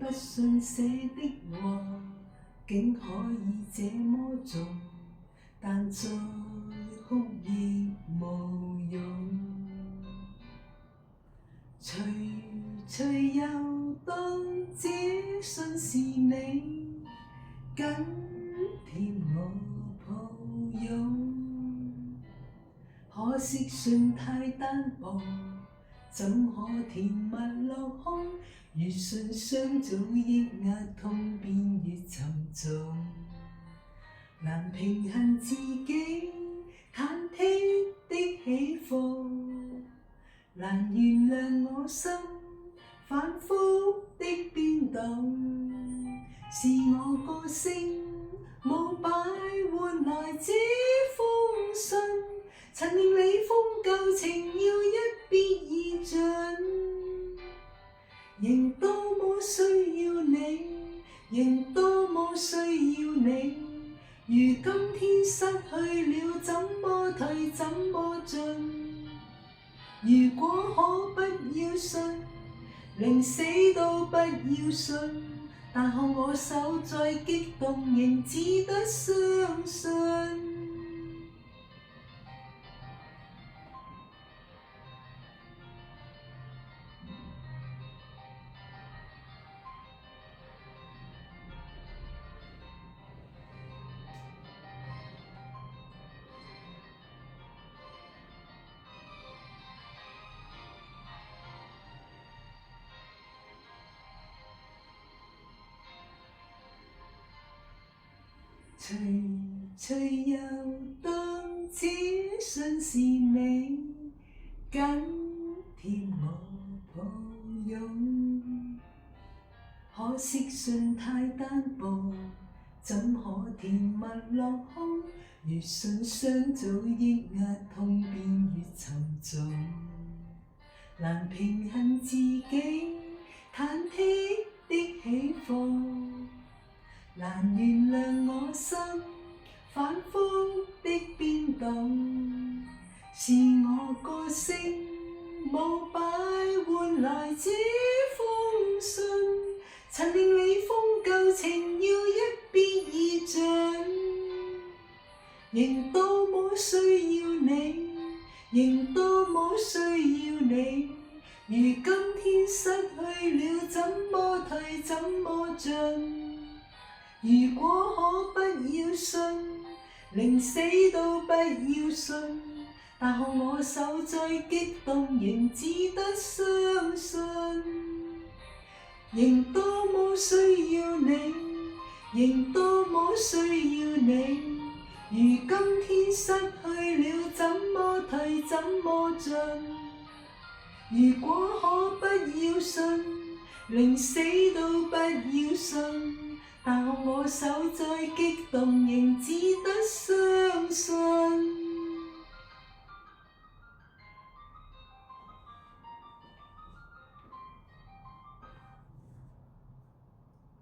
不信寫的話，竟可以這麼做，但再哭亦無用。徐徐又當這信是你，緊貼我抱擁。可惜信太單薄，怎可甜蜜落空？越信相早抑壓痛便越沉重，難平衡自己忐忑的起伏，難原諒我心反覆的變動，是我個性冇擺換來這封信，曾令你封舊情要一別而盡，仍多麼需要你，仍多麼需要你，如今天失去了，怎麼退怎麼進？如果可不要信，寧死都不要信，但看我手再激動，仍只得相信。徐徐又當這信是你，緊貼我抱擁。可惜信太單薄，怎可甜蜜落空？越信相早抑壓痛便越沉重，難平衡自己忐忑的起伏，難原諒我心反覆的變動，是我個性冇擺換來這封信，曾令你封舊情要一別而盡，仍多麼需要你，仍多麼需要你，如今天失去了，怎麼退怎麼進？如果可不要信，寧死都不要信，但看我手再激動，仍只得相信。仍多麼需要你，仍多麼需要你，如今天失去了，怎麼退怎麼進？如果可不要信，寧死都不要信，但看我手再激動，仍只得相信。